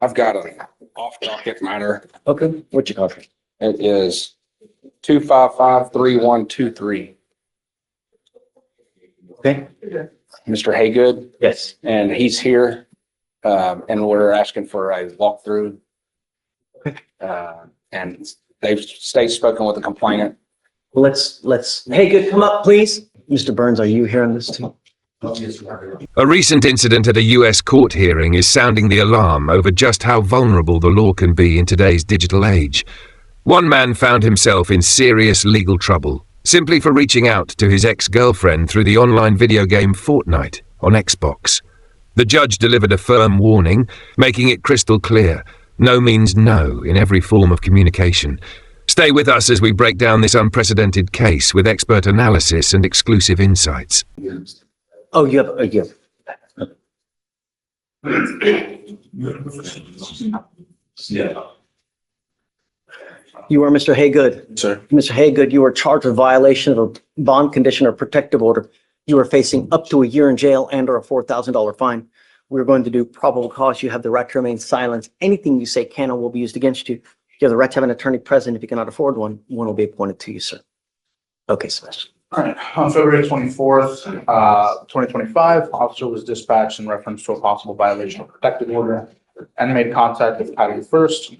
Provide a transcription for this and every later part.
I've got an off-docket matter. Okay, what's your contract? It is 2553123. Okay. Mr. Haygood, Yes. and he's here, and we're asking for a walkthrough. And they've spoken with the complainant. Let's, hey, good, come up, please. Mr. Burns, are you hearing this too? A recent incident at a US court hearing is sounding the alarm over just how vulnerable the law can be in today's digital age. One man found himself in serious legal trouble simply for reaching out to his ex-girlfriend through the online video game Fortnite on Xbox. The judge delivered a firm warning, making it crystal clear: no means no in every form of communication. Stay with us as we break down this unprecedented case with expert analysis and exclusive insights. Oh, you have, You are Mr. Haygood. Sir. Mr. Haygood, you are charged with violation of a bond condition or protective order. You are facing up to a year in jail and or a $4,000 fine. We're going to do probable cause. You have the right to remain silent. Anything you say can and will be used against you. You have the right to have an attorney present. If you cannot afford one, one will be appointed to you, sir. Okay, Sebastian. All right, on February 24th, 2025, officer was dispatched in reference to a possible violation of protective order and made contact with Patty first.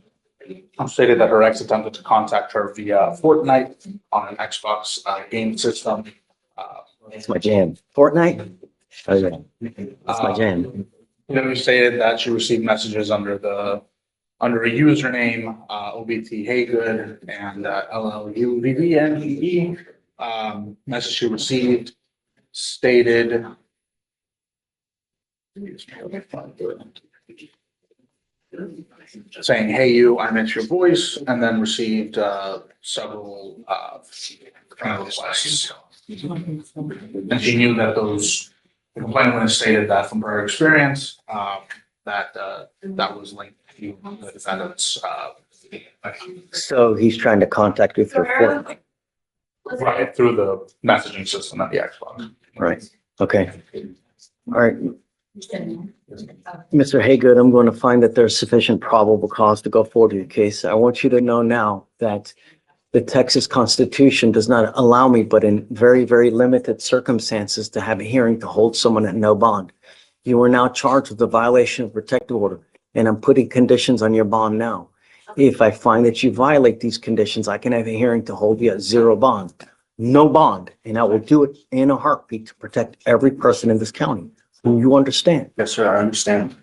Stated that her ex attempted to contact her via Fortnite on an Xbox game system. It's my jam. Fortnite? Oh, yeah. That's my jam. Then we stated that she received messages under a username, OBT Haygood and LLUVVNE. Message she received stated saying, "Hey you, I miss your voice," and then received several friend requests. And she knew that the complainant stated that from her experience, that was linked to the defendant's. So he's trying to contact you through Fortnite. Right, through the messaging system at the Xbox. Right. Okay. All right. Mr. Haygood, I'm going to find that there's sufficient probable cause to go forward with the case. I want you to know now that the Texas Constitution does not allow me, but in very, very limited circumstances, to have a hearing to hold someone at no bond. You are now charged with a violation of protective order, and I'm putting conditions on your bond now. If I find that you violate these conditions, I can have a hearing to hold you at zero bond, no bond, and I will do it in a heartbeat to protect every person in this county. Do you understand? Yes, sir, I understand.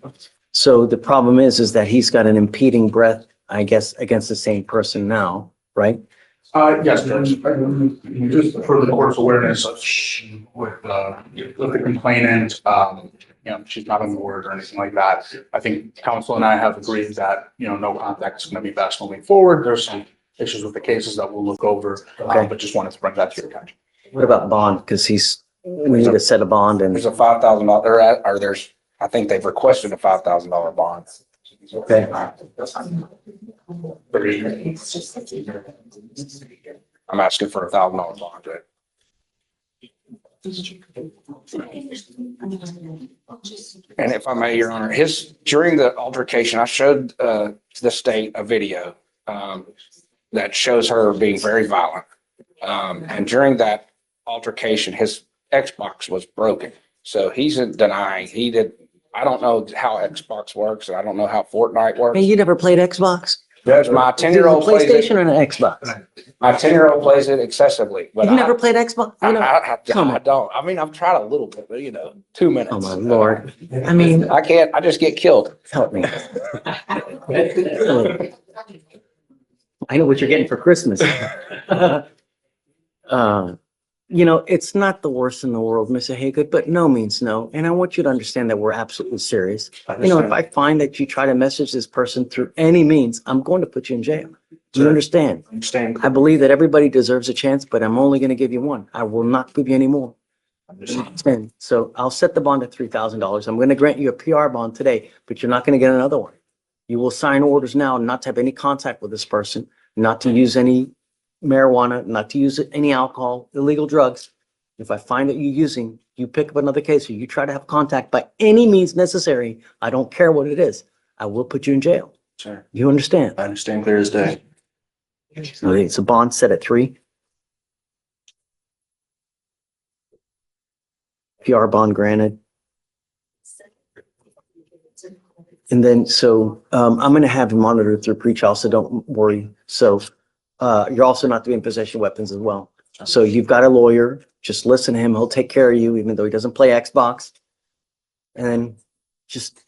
So the problem is that he's got an impeding breath, I guess, against the same person now, right? Yes, Judge. Just for the court's awareness with the complainant, she's not on board or anything like that. I think counsel and I have agreed that, no contact is going to be best moving forward. There's some issues with the cases that we'll look over, Okay. but just wanted to bring that to your attention. What about bond? Because we need to set a bond and, There's a $5,000, or I think they've requested a $5,000 bond. okay. I'm asking for a $1,000 bond. And if I may, Your Honor, during the altercation, I showed the state a video that shows her being very violent. And during that altercation, his Xbox was broken. So he's denying I don't know how Xbox works, and I don't know how Fortnite works. Hey, you never played Xbox? Judge, my 10-year-old plays PlayStation it. or an Xbox? My 10-year-old plays it excessively, but You've never played Xbox? You know, come I on. don't. I mean, I've tried a little bit, but 2 minutes. Oh my Lord. I mean, I can't. I just get killed. help me. I know what you're getting for Christmas. It's not the worst in the world, Mr. Haygood, but no means no. And I want you to understand that we're absolutely serious. If I find that you try to message this person through any means, I'm going to put you in jail. Do you understand? Understand. I believe that everybody deserves a chance, but I'm only going to give you one. I will not give you any more. And so I'll set the bond at $3,000. I'm going to grant you a PR bond today, but you're not going to get another one. You will sign orders now not to have any contact with this person, not to use any marijuana, not to use any alcohol, illegal drugs. If I find that you're using, you pick up another case or you try to have contact by any means necessary, I don't care what it is. I will put you in jail. Sir, You understand? I understand clear as day. Okay, it's a bond set at 3. PR bond granted. And then, so, I'm gonna have him monitored through pretrial, so don't worry. So, you're also not to be in possession of weapons as well. So you've got a lawyer, just listen to him. He'll take care of you, even though he doesn't play Xbox. And then just,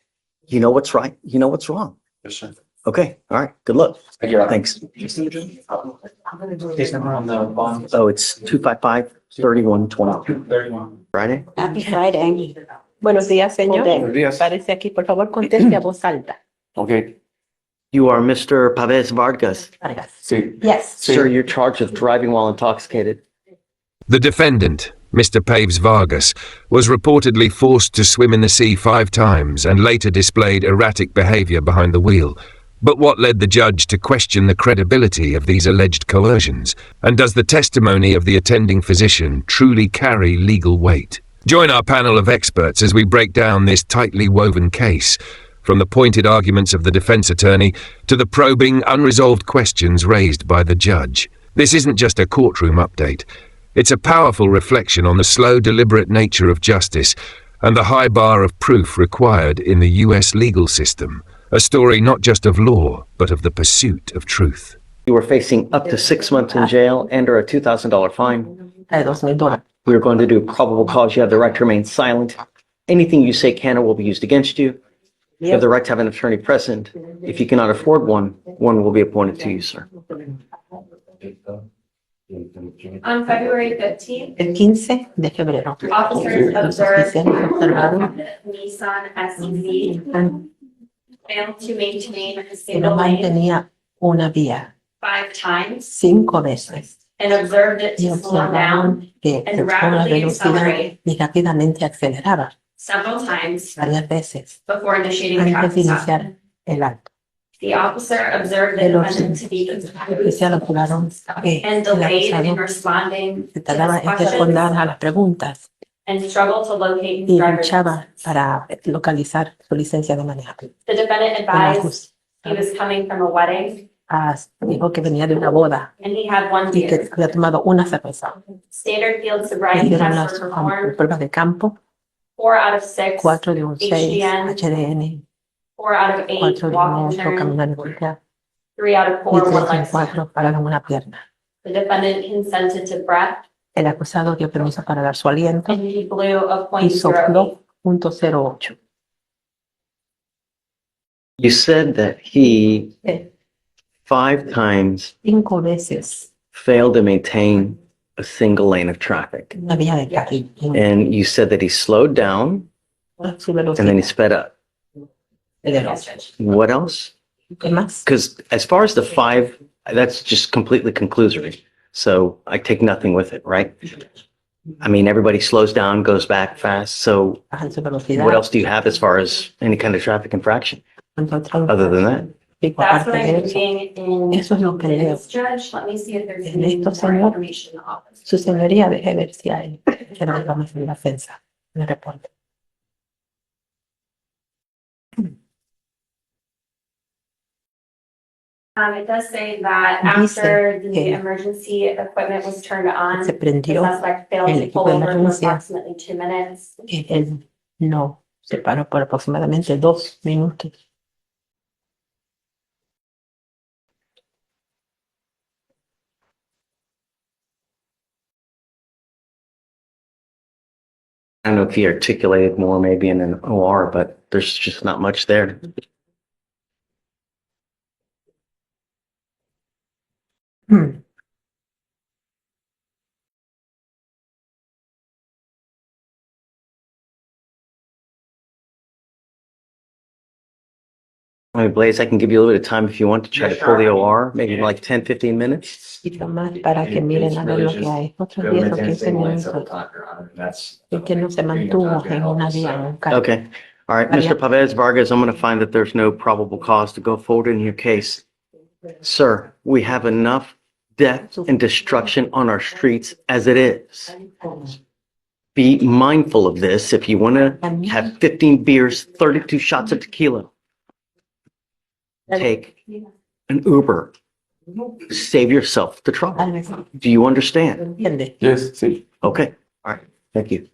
you know what's right, you know what's wrong. Yes, sir. Okay, all right, good luck. Thank you, Your Honor. Thanks. Case number on the bond. Oh, it's 255-3120. 231. Friday? Happy Friday. Buenos días, señor. Buenos días. Parece aquí, por favor, conteste a voz alta. Okay. You are Mr. Pavez Vargas. Vargas. Sí. Yes. Sir, you're charged with driving while intoxicated. The defendant, Mr. Paves Vargas, was reportedly forced to swim in the sea 5 times and later displayed erratic behavior behind the wheel. But what led the judge to question the credibility of these alleged coercions? And does the testimony of the attending physician truly carry legal weight? Join our panel of experts as we break down this tightly woven case, from the pointed arguments of the defense attorney to the probing, unresolved questions raised by the judge. This isn't just a courtroom update. It's a powerful reflection on the slow, deliberate nature of justice and the high bar of proof required in the US legal system. A story not just of law, but of the pursuit of truth. You are facing up to 6 months in jail and or a $2,000 fine. $2,000. We are going to do probable cause. You have the right to remain silent. Anything you say can or will be used against you. You have the right to have an attorney present. If you cannot afford one, one will be appointed to you, sir. On February 15th, El 15 de febrero. officers Los observed oficiales observaron Nissan SUV failed to maintain a que no single lane mantenía una vía 5 times 5 veces and observed it y to slow down observaron que and con la rapidly velocidad accelerate y rápidamente aceleraba several times varias veces before initiating a antes de traffic stop. iniciar el acto. The officer observed the El defendant to be oficial observaron que and el delayed in acusado responding se to tardaba his en responder questions a las preguntas and struggled to locate his y driver's luchaba license. para localizar su licencia de manejar. The defendant El advised he acusado was coming from a wedding dijo que venía de una boda and he had one y que beer. había tomado una cerveza. Standard field Le sobriety hicieron tests las were performed. pruebas de campo, 4 out of 6, 4 de un 6, HDN, HDN, 4 out of 8, 4 de un walk and 8, turn, caminar y voltear, 3 out of y 4, 3 one de leg stand. 4 para una pierna. The defendant consented to breath El acusado dio permiso para dar su aliento and he blew a y sopló .08. .08. You said that he Eh, 5 times 5 veces failed to maintain a single lane of traffic. una vía de carril. And you said that he slowed down Su and then velocidad he sped up. de Yes, veloz. Judge. What else? ¿Qué más? Because as far as the 5, that's just completely conclusory. So I take nothing with it, right? I mean, everybody slows down, goes back fast. So Bajan su velocidad. what else do you have as far as any kind of traffic infraction other than that? Pico That's aparte what de I'm eso. reading in Eso es lo que leo. this judge. Let me see if there's En any esto, more señor. information in the office. Su señoría, deje ver si hay que no vamos en la defensa. Me reporte. It does say that Dice after the que emergency equipment was turned on, se the prendió, suspect failed el to equipo pull de over for emergencia. approximately 2 minutes. que él no se paró por aproximadamente 2 minutos. I don't know if he articulated more maybe in an OR, but there's just not much there. Hmm. I mean, Blaze, I can give you a little bit of time if you want to try to pull the OR, maybe like 10, 15 minutes. Y más para que miren a ver lo que hay. Otros 10 o 15 minutos. Y que no se mantuvo en una vía nunca. Okay. All right, Mr. Pavez Vargas, I'm going to find that there's no probable cause to go forward in your case. Sir, we have enough death and destruction on our streets as it is. Be mindful of this. If you want to have 15 beers, 32 shots of tequila, take an Uber. Save yourself the trouble. Do you understand? ¿Entiendes? Yes, sí. Okay, all right, thank you.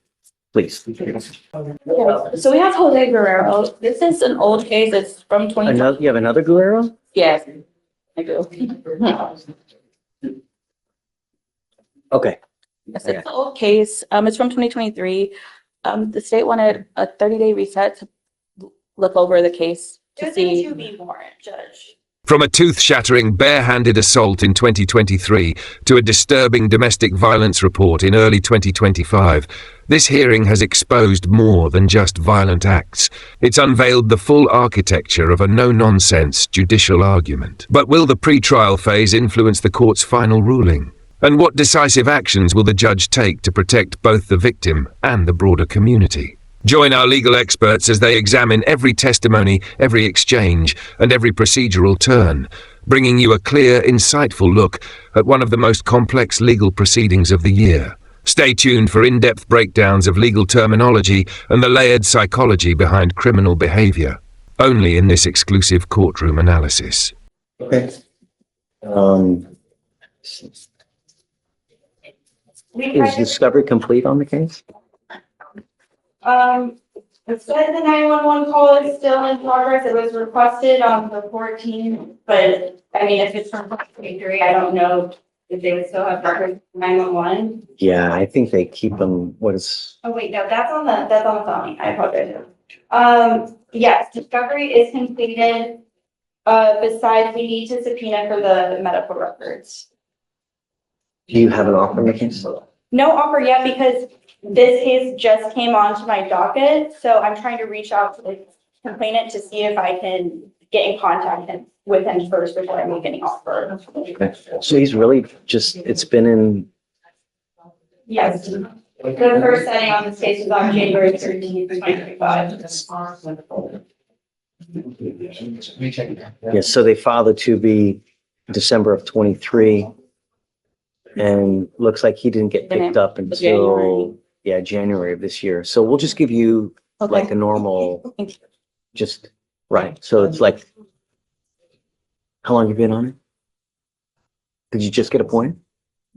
Please. So we have Jose Guerrero. This is an old case. It's from 2020. You have another Guerrero? Yes, I do. Okay, Yes, it's an old case. It's from 2023. The state wanted a 30-day reset to look over the case to see. To be warrant, Judge. From a tooth-shattering, bare-handed assault in 2023 to a disturbing domestic violence report in early 2025, this hearing has exposed more than just violent acts. It's unveiled the full architecture of a no-nonsense judicial argument. But will the pre-trial phase influence the court's final ruling? And what decisive actions will the judge take to protect both the victim and the broader community? Join our legal experts as they examine every testimony, every exchange, and every procedural turn, bringing you a clear, insightful look at one of the most complex legal proceedings of the year. Stay tuned for in-depth breakdowns of legal terminology and the layered psychology behind criminal behavior, only in this exclusive courtroom analysis. okay. Is discovery complete on the case? It said the 911 call is still in progress. It was requested on the 14th, but I mean, if it's from 2023, I don't know if they would still have records of 911. Yeah, I think they keep them, what is, Oh, wait, no, that's on the phone. I apologize. Yes, discovery is completed. Besides, we need to subpoena for the medical records. do you have an offer in the case? No offer yet because this case just came onto my docket, so I'm trying to reach out to the complainant to see if I can get in contact with him first before I make any offer. Okay. So he's really just, it's been in, Yes, the first setting on this case was on January 13th, 2025. yeah, so they filed a 2B December of 23. And looks like he didn't get picked up until, yeah, January of this year. So we'll just give you like Okay. a normal, just, right. So it's like, how long you been on it? Did you just get appointed?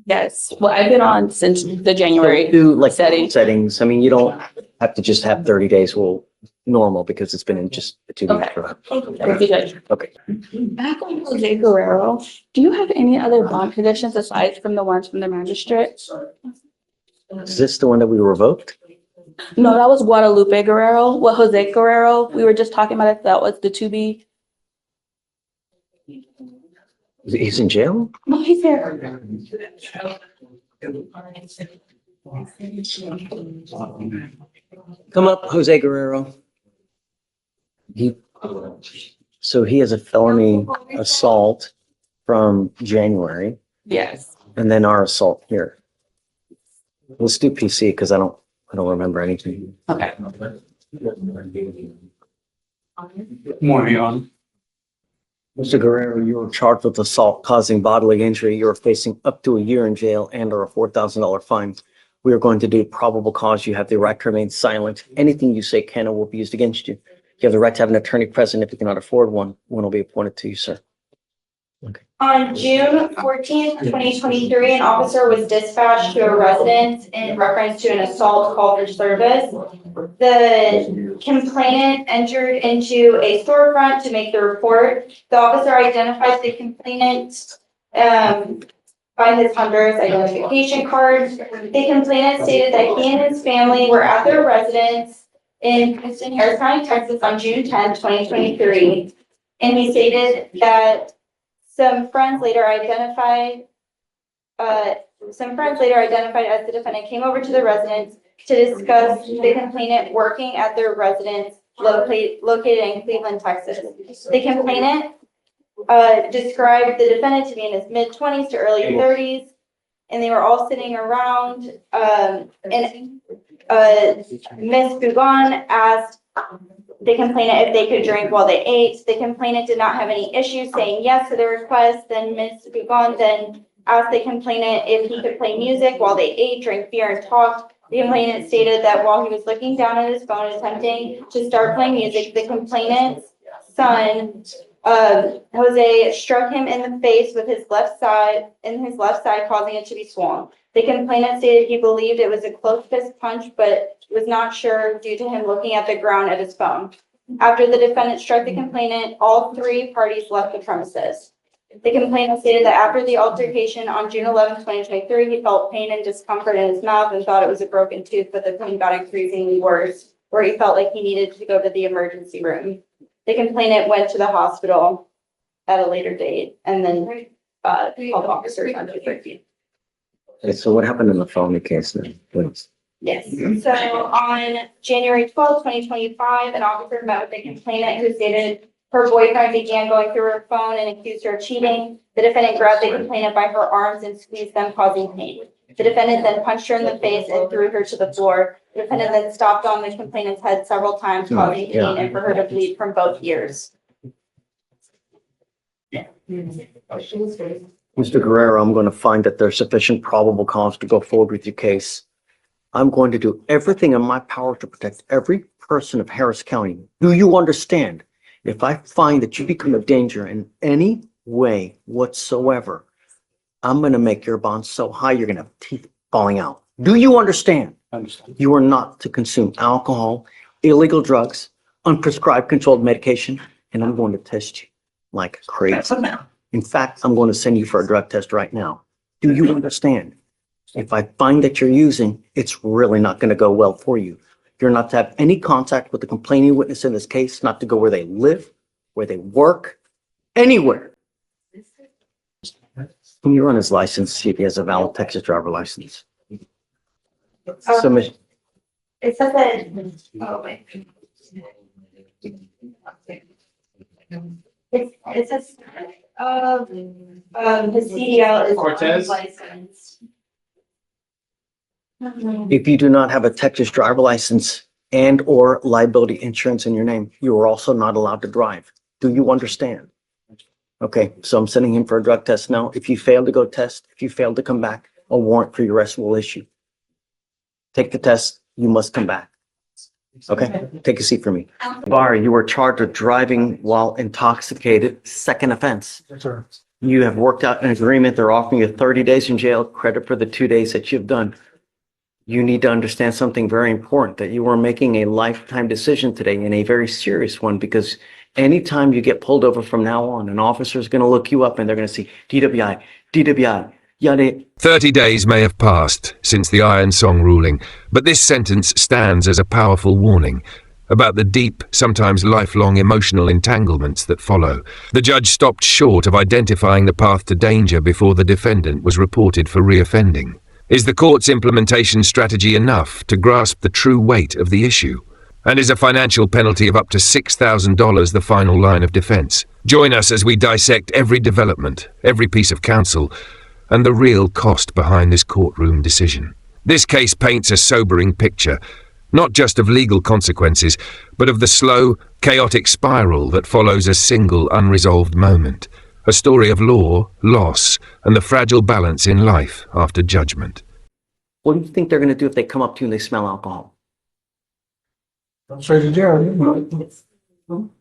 Yes. Well, I've been on since the January. Do like setting. settings. I mean, you don't have to just have 30 days. Well, normal because it's been in just the 2 weeks. Okay. Thank you, Judge. Okay. Back on Jose Guerrero, do you have any other bond conditions aside from the ones from the magistrate? Is this the one that we revoked? No, that was Guadalupe Guerrero. Well, Jose Guerrero, we were just talking about if that was the 2B. He's in jail? No, he's here. Come up, Jose Guerrero. So he has a felony assault from January Yes. and then our assault here. Let's do PC because I don't remember anything. Okay. Morning, Your Honor. Mr. Guerrero, you were charged with assault causing bodily injury. You are facing up to a year in jail and or a $4,000 fine. We are going to do probable cause. You have the right to remain silent. Anything you say can or will be used against you. You have the right to have an attorney present. If you cannot afford one will be appointed to you, sir. On June 14th, 2023, an officer was dispatched to a residence in reference to an assault call for service. The complainant entered into a storefront to make the report. The officer identified the complainant by his hunter's identification card. The complainant stated that he and his family were at their residence in Houston, Harris County, Texas on June 10th, 2023. And he stated that some friends later identified as the defendant came over to the residence to discuss the complainant working at their residence located in Cleveland, Texas. The complainant described the defendant to be in his mid-20s to early 30s, and they were all sitting around. And Ms. Bougon asked the complainant if they could drink while they ate. The complainant did not have any issues saying yes to the request. Then Ms. Bougon then asked the complainant if he could play music while they ate, drank beer, and talked. The complainant stated that while he was looking down at his phone attempting to start playing music, the complainant's son Jose struck him in the face with his left side, causing it to be swollen. The complainant stated he believed it was a close fist punch, but was not sure due to him looking at the ground at his phone. After the defendant struck the complainant, all three parties left the premises. The complainant stated that after the altercation on June 11, 2023, he felt pain and discomfort in his mouth and thought it was a broken tooth, but the pain got increasingly worse, where he felt like he needed to go to the emergency room. The complainant went to the hospital at a later date and then called officers on 213. Okay, so what happened in the phony case then, please? Yes, so on January 12, 2025, an officer met with the complainant who stated her boyfriend began going through her phone and accused her of cheating. The defendant grabbed the complainant by her arms and squeezed them, causing pain. The defendant then punched her in the face and threw her to the floor. The defendant then stomped on the complainant's head several times, causing pain and for her to bleed from both ears. Mr. Guerrero, I'm going to find that there's sufficient probable cause to go forward with your case. I'm going to do everything in my power to protect every person of Harris County. Do you understand? If I find that you become a danger in any way whatsoever, I'm going to make your bond so high you're going to have teeth falling out. Do you understand? Understand. You are not to consume alcohol, illegal drugs, unprescribed controlled medication, and I'm going to test you like crazy. In fact, I'm going to send you for a drug test right now. Do you understand? If I find that you're using, it's really not going to go well for you. You're not to have any contact with the complaining witness in this case, not to go where they live, where they work, anywhere. Can you run his license, see if he has a valid Texas driver license? Submission. It says that, oh wait. It says, the CDL is Cortez? licensed. If you do not have a Texas driver license and or liability insurance in your name, you are also not allowed to drive. Do you understand? Okay, so I'm sending him for a drug test now. If you fail to go test, if you fail to come back, a warrant for your arrest will issue. Take the test, you must come back. Okay, take a seat for me. Barry, you were charged with driving while intoxicated, second offense. Yes, sir. You have worked out an agreement. They're offering you 30 days in jail, credit for the 2 days that you've done. You need to understand something very important, that you are making a lifetime decision today and a very serious one, because anytime you get pulled over from now on, an officer is going to look you up and they're going to see DWI, yada. 30 days may have passed since the Iron Song ruling, but this sentence stands as a powerful warning about the deep, sometimes lifelong emotional entanglements that follow. The judge stopped short of identifying the path to danger before the defendant was reported for reoffending. Is the court's implementation strategy enough to grasp the true weight of the issue? And is a financial penalty of up to $6,000 the final line of defense? Join us as we dissect every development, every piece of counsel, and the real cost behind this courtroom decision. This case paints a sobering picture, not just of legal consequences, but of the slow, chaotic spiral that follows a single unresolved moment. A story of law, loss, and the fragile balance in life after judgment. What do you think they're going to do if they come up to you and they smell alcohol? Straight to jail.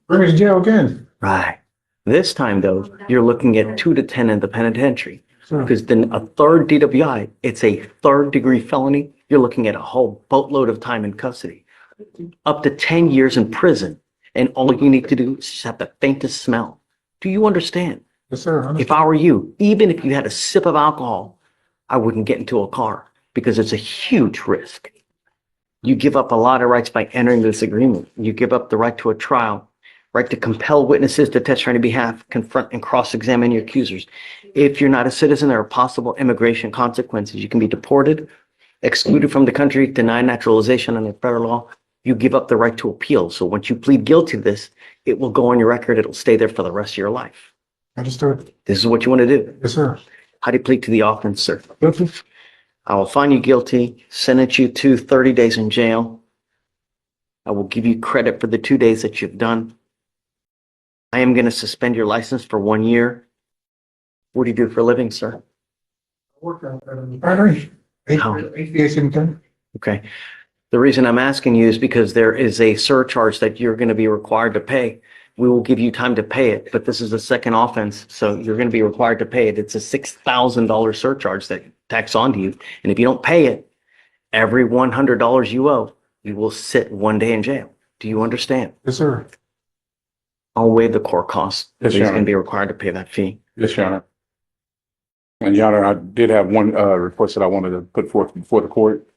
Bring us to jail again. Right. This time, though, you're looking at 2 to 10 in the penitentiary. Sure. Because then a third DWI, it's a third-degree felony. You're looking at a whole boatload of time in custody. Up to 10 years in prison. And all you need to do is just have the faintest smell. Do you understand? Yes, sir. If I were you, even if you had a sip of alcohol, I wouldn't get into a car because it's a huge risk. You give up a lot of rights by entering this agreement. You give up the right to a trial, right to compel witnesses to testify on your behalf, confront and cross-examine your accusers. If you're not a citizen, there are possible immigration consequences. You can be deported, excluded from the country, denied naturalization under federal law. You give up the right to appeal. So once you plead guilty to this, it will go on your record. It'll stay there for the rest of your life. Understood. This is what you want to do. Yes, sir. How do you plead to the offense, sir? Guilty. I will find you guilty, sentence you to 30 days in jail. I will give you credit for the 2 days that you've done. I am going to suspend your license for 1 year. What do you do for a living, sir? Work at a refinery. Aviation company. Okay. The reason I'm asking you is because there is a surcharge that you're going to be required to pay we will give you time to pay it, but this is the second offense, so you're going to be required to pay it. It's a $6,000 surcharge that tacks onto you. And if you don't pay it, every $100 you owe, you will sit 1 day in jail. Do you understand? Yes, sir. I'll waive the court costs. Yes, He's Your going to Honor. be required to pay that fee. Yes, Your Honor. And Your Honor, I did have one request that I wanted to put forth before the court.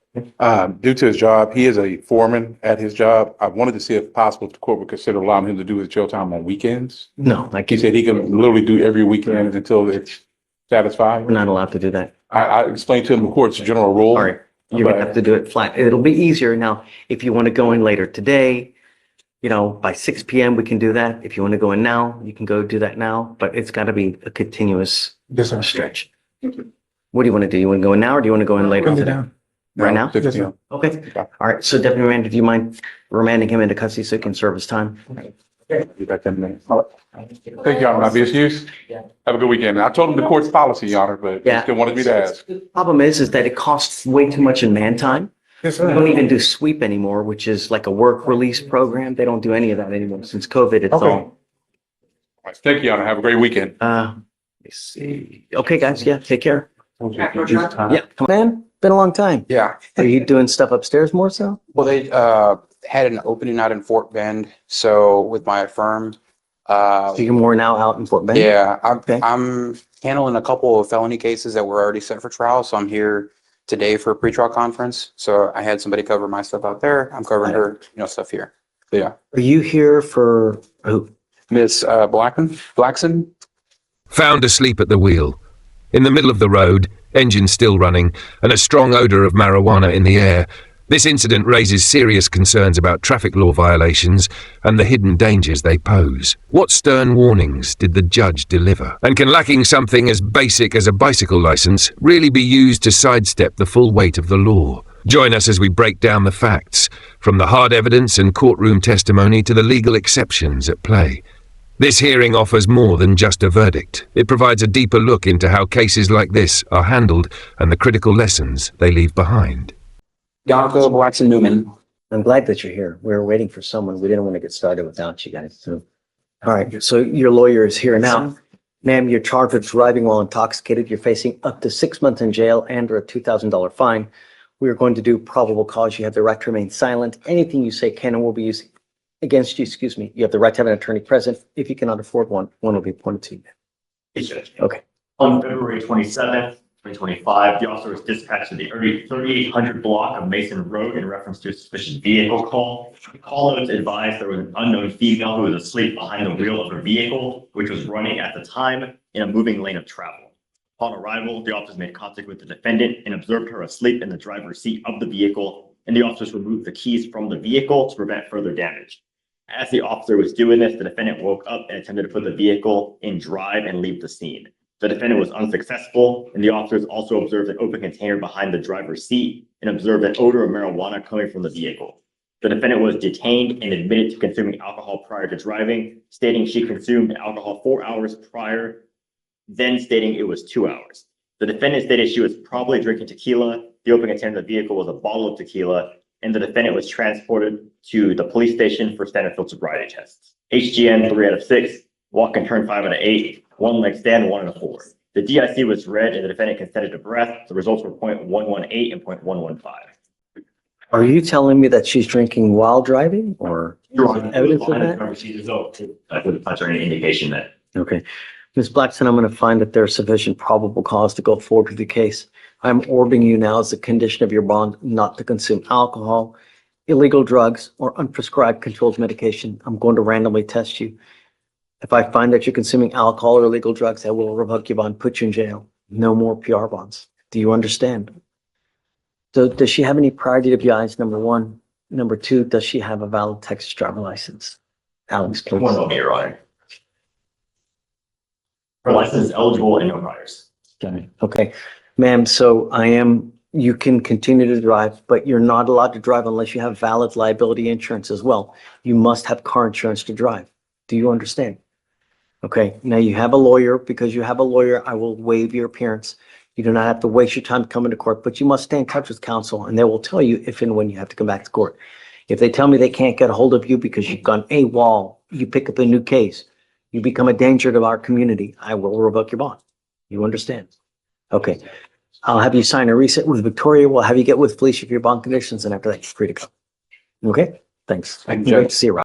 Due to his job, he is a foreman at his job. I wanted to see if possible, if the court would consider allowing him to do his jail time on weekends. No, like He said he can literally do every weekend until it's satisfied. we're not allowed to do that. I explained to him the court's general rule. All right, you're going to have to do it flat. It'll be easier now. If you want to go in later today, you know, by 6 p.m. we can do that. If you want to go in now, you can go do that now, but it's got to be a continuous Yes, sir. stretch. What do you want to do? You want to go in now or do you want to go in later Bring it today? down. Right now? 6 Yes, sir. p.m. Okay. All right. So Deputy Rand, do you mind remanding him into custody so he can serve his time? Be back 10 minutes. All right. Thank you, Your Honor. Not be excused. Have a good weekend. I told him the court's policy, Your Honor, but he Yeah. still wanted me to ask. The problem is that it costs way too much in man time. Yes, We don't sir. even do sweep anymore, which is like a work release program. They don't do any of that anymore. Since COVID, it's Okay. all, Thank you, Your Honor. Have a great weekend. let's see. Okay, guys. Yeah. Take care. Yeah. Yeah. Come on, man. Been a long time. Yeah, Are you doing stuff upstairs more so? Well, they had an opening out in Fort Bend, so with my firm, So you're more now out in Fort Bend? yeah, Okay. I'm handling a couple of felony cases that were already set for trial, so I'm here today for a pretrial conference. So I had somebody cover my stuff out there. I'm covering her, stuff here. So, yeah, Are you here for who? Miss Blackson. Found asleep at the wheel. In the middle of the road, engine still running, and a strong odour of marijuana in the air. This incident raises serious concerns about traffic law violations and the hidden dangers they pose. What stern warnings did the judge deliver? And can lacking something as basic as a bicycle license really be used to sidestep the full weight of the law? Join us as we break down the facts, from the hard evidence and courtroom testimony to the legal exceptions at play. This hearing offers more than just a verdict. It provides a deeper look into how cases like this are handled and the critical lessons they leave behind. Bianca Blackson Newman. I'm glad that you're here. We were waiting for someone. We didn't want to get started without you guys. So, all right. So your lawyer is here now. Ma'am, you're charged with driving while intoxicated. You're facing up to 6 months in jail and or a $2,000 fine. We are going to do probable cause. You have the right to remain silent. Anything you say can and will be used against you. Excuse me. You have the right to have an attorney present. If you cannot afford one, one will be appointed to you. Yes, Judge. Okay. On February 27th, 2025, the officer was dispatched to the 3800 block of Mason Road in reference to a suspicious vehicle call. The call notes advised there was an unknown female who was asleep behind the wheel of her vehicle, which was running at the time in a moving lane of travel. Upon arrival, the officers made contact with the defendant and observed her asleep in the driver's seat of the vehicle, and the officers removed the keys from the vehicle to prevent further damage. As the officer was doing this, the defendant woke up and attempted to put the vehicle in drive and leave the scene. The defendant was unsuccessful, and the officers also observed an open container behind the driver's seat and observed an odor of marijuana coming from the vehicle. The defendant was detained and admitted to consuming alcohol prior to driving, stating she consumed alcohol 4 hours prior, then stating it was 2 hours. The defendant stated she was probably drinking tequila. The open container of the vehicle was a bottle of tequila, and the defendant was transported to the police station for standard field sobriety tests. HGN 3 out of 6, walk and turn 5 out of 8, one leg stand 1 out of 4. The DIC was read and the defendant consented to breath. The results were 0.118 and 0.115. Are you telling me that she's drinking while driving or evidence of that? I couldn't touch on any indication that. Okay. Ms. Blackson, I'm going to find that there's sufficient probable cause to go forward with the case. I'm ordering you now as a condition of your bond not to consume alcohol, illegal drugs, or unprescribed controlled medication. I'm going to randomly test you. If I find that you're consuming alcohol or illegal drugs, I will revoke your bond, put you in jail. No more PR bonds. Do you understand? So does she have any prior DWIs, number one? Number two, does she have a valid Texas driver license? Alex, please. One moment, Your Honor. Her license is eligible and no priors. Okay, ma'am, so you can continue to drive, but you're not allowed to drive unless you have valid liability insurance as well. You must have car insurance to drive. Do you understand? Okay, now you have a lawyer. Because you have a lawyer, I will waive your appearance. You do not have to waste your time coming to court, but you must stay in touch with counsel and they will tell you if and when you have to come back to court. If they tell me they can't get a hold of you because you've gone AWOL you pick up a new case, you become a danger to our community, I will revoke your bond. You understand? Okay. I'll have you sign a reset with Victoria. We'll have you get with Felicia for your bond conditions, and after that, you're free to go. Okay? Thanks. Thank you, Great Judge. to see you, Rob.